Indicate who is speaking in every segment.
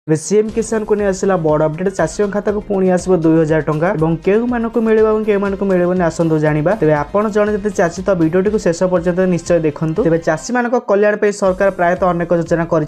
Speaker 1: CM किसान को नहीं आसला बड़ अपडेट चाषी खाता को पुणी आसो 2000 टंका केउ मानक मिलबनी आसतु जाना तेज आपड़ जड़े चाषी तो भिडियो शेष पर्यंत निश्चय देखूँ तेज चाषी मान कल्याण सरकार प्रायतः अनेक योजना कर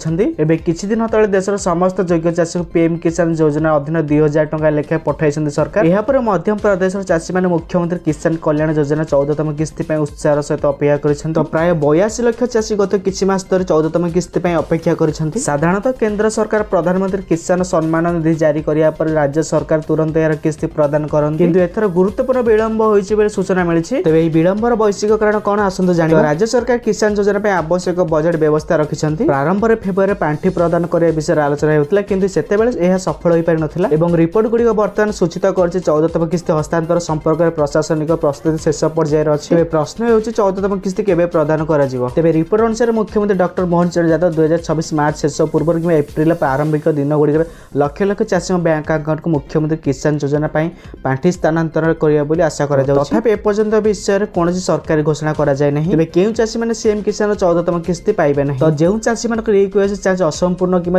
Speaker 1: किछि दिन तले देशर समस्त योग्य चाषी को पीएम किसान योजना अधीन 2000 टंका लेखा पठाई सरकार यापर मध्य प्रदेश चाषी मैंने मुख्यमंत्री किसान कल्याण योजना 14तम किस्ती उत्साह सहित अपेक्षा कर प्राय 82 लाख चाषी गत किछि मास धरि 14तम किस्ती अपेक्षा कर साधारणतः केंद्र सरकार प्रधानमंत्री किसान सम्मान निधि जारी करिया पर राज्य सरकार तुरंत यार किस्ती प्रदान करन किंतु एथर गुरुत्वपूर्ण विलंब होइछि बेले सूचना मिलिछि तेबे एही विलंबर वैश्विक कारण कोन आसंतु जानिबा राज्य सरकार किसान योजना पे आवश्यक बजट व्यवस्था रखिछंती प्रारंभ रे फेब्रुआरी पांठी प्रदान करे विषय आलोचना हेउतला किंतु सेते बेले एहा सफल होई पारि नथिला एवं रिपोर्ट गुडी वर्तमान सूचित करछि 14तम किस्ती हस्तांतर संपर्क रे प्रशासनिक प्रस्तुति शेष पर्याय रे अछि प्रश्न हेउछि 14तम किस्ती केबे प्रदान करा जिवो तेबे रिपोर्ट अनुसार मुख्यमंत्री डॉक्टर मोहन चरण यादव 2026 मार्च शेष पूर्व कि एप्रिल प्रारंभिक दिन गुड़िक लक्ष लक्ष चाषी बैंक अकाउंट को मुख्यमंत्री किसान योजना पांठी स्थानांतर करने आशा तथापि एपर्यंत विषय में कौन सरकारी घोषणा कराए केउ चाषी मैंने सीएम किसान 14तम किस्ती पाइबे ना तो जो चाषी मान रिक्वेस्ट चार्ज असंपूर्ण कि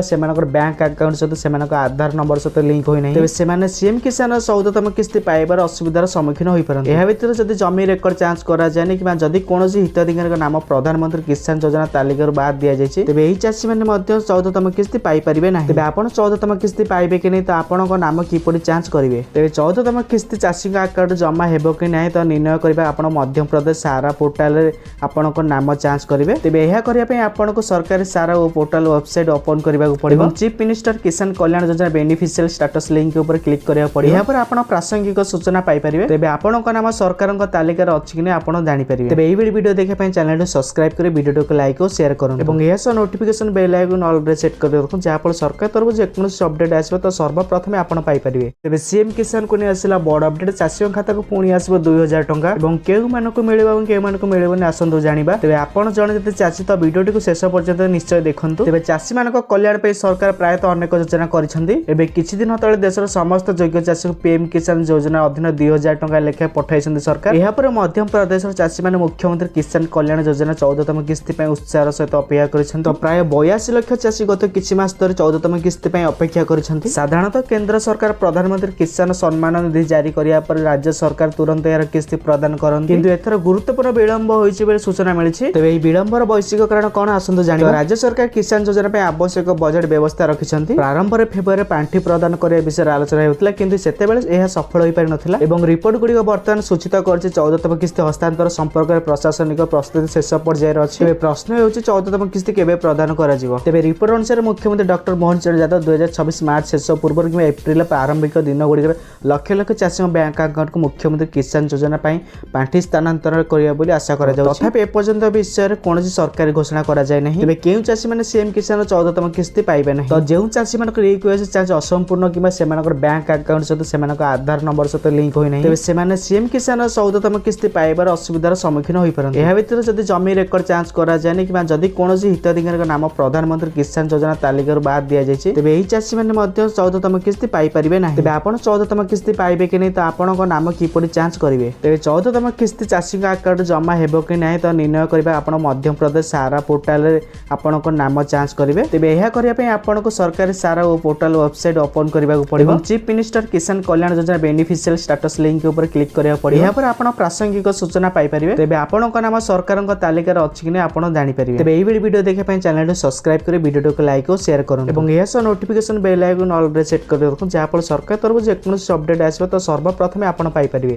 Speaker 1: बैंक अकाउंट सहित आधार नंबर सहित लिंक होना तेज से सीएम किसान 14तम किस्ती पाइबार असुविधार सम्मुखीन हो पारती यह भर जब जमी रेकर्ड जांच कराए कि जदि कौन हिताधिकारी नाम प्रधानमंत्री किसान योजना तालिकार बाद दि जाए तेज यही चाषी मैंने 14तम किस्ती पाइपर ना तेज आप 14तम किस्ती पाइबे कि नहीं तो आपण नाम किपरि जांच करेंगे तेज 14तम किस्ती चाषी अकाउंट जमा हेबो कि नहीं तो निर्णय करबा आपण मध्य प्रदेश सारा पोर्टाल रे आपण नाम जांच करेंगे तेज यह करने आपण को सरकारी सारा पोर्टाल वेबसाइट ओपन करने पड़ो चीफ मिनिस्टर किसान Kalyan Yojana beneficial status link ऊपर क्लिक करा पड़ो यहाँ पर आपण प्रासंगिक सूचना पाइपर तेज आपण नाम सरकार तालिकार अच्छी कि आप जानीपर तेज यही वीडियो देखा चैनल सब्सक्राइब कर वीडियो को लाइक और शेयर करें यह सब नोटिफिकेशन बेल आइकन ऑल रे सेट कर रखुं जहाँफल सरकार तरफ जेकोसी अपडेट आसो तो सर्वप्रथम आपण पाइपर तेज सीएम किसान को नहीं आसला बड़ अपडेट चाषी खाता को पुणी आसो 2000 टंका केउ मानक मिलबनी आसतु जाना तेज आपड़ जड़े चाषी तो भिडियो शेष पर्यंत निश्चय देखूँ तेज चाषी मान कल्याण सरकार प्रायतः अनेक योजना कर किछि दिन तले देशर समस्त योग्य चाषी को पीएम किसान योजना अधीन 2000 टंका लेखा पठाई सरकार यापर मध्य प्रदेश चाषी मैंने मुख्यमंत्री किसान कल्याण योजना 14तम किस्ती उत्साह सहित अपेक्षा कर प्राय 82 लाख चाषी गत किछि मास धरि 14तम किस्ती अपेक्षा कर साधारणतः केंद्र सरकार प्रधानमंत्री किसान सम्मान निधि जारी करिया पर राज्य सरकार तुरंत यार किस्ती प्रदान करन किंतु एथर गुरुत्वपूर्ण विलंब होइछि बेले सूचना मिलिछि तेबे एही विलंबर वैश्विक कारण कोन आसंतु जानिबा राज्य सरकार किसान योजना पे आवश्यक बजट व्यवस्था रखिछंती प्रारंभ रे फेब्रुआरी पांठी प्रदान करे विषय आलोचना हेउतला किंतु सेते बेले एहा सफल होई पारि नथिला एवं रिपोर्ट गुडी वर्तमान सूचित करछि 14तम किस्ती हस्तांतर संपर्क रे प्रशासनिक प्रस्तुति शेष पर्याय रे अछि प्रश्न हेउछि 14तम किस्ती केबे प्रदान करा जिवो तेबे रिपोर्ट अनुसार मुख्यमंत्री डॉक्टर मोहन चरण यादव 2026 मार्च शेष पूर्व कि एप्रिल प्रारंभिक दिन गुड़िक लक्ष लक्ष चाषी बैंक अकाउंट को मुख्यमंत्री किसान योजना पांठी स्थानांतर करने आशा तथापि एपर्यंत विषय में कौन सरकारी घोषणा कराए केउ चाषी मैंने सीएम किसान 14तम किस्ती पाइबे ना तो जो चाषी मान रिक्वेस्ट चार्ज असंपूर्ण कि बैंक अकाउंट सहित आधार नंबर सहित लिंक होना तेज से सीएम किसान 14तम किस्ती पाइबार असुविधार सम्मुखीन हो पारती यह भर जब जमी रेकर्ड जांच कराए कि जदि कौन हिताधिकारी नाम प्रधानमंत्री किसान योजना तालिकार बाद दि जाए तेज यही चाषी मैंने 14तम किस्ती पाइपर ना तेज आप 14तम किस्ती पाइबे कि नहीं तो आपण नाम किपरि जांच करेंगे तेज 14तम किस्ती चाषी अकाउंट जमा हेबो कि नहीं तो निर्णय करबा आपण मध्य प्रदेश सारा पोर्टाल रे आपण नाम जांच करेंगे तेज यह करने आपण को सरकारी सारा पोर्टाल वेबसाइट ओपन करने पड़ो चीफ मिनिस्टर किसान Kalyan Yojana beneficial status link ऊपर क्लिक करा पड़ो यहाँ पर आपण प्रासंगिक सूचना पाइपर तेज आपण नाम सरकार तालिकार अच्छी कि आप जानीपर तेज यही वीडियो देखा चैनल सब्सक्राइब कर वीडियो को लाइक और शेयर करें यह सब नोटिफिकेशन बेल आइकन ऑल रे सेट कर रखुं जहाँफल सरकार तरफ जेकोसी अपडेट आसो तो सर्वप्रथम आपण पाइपर।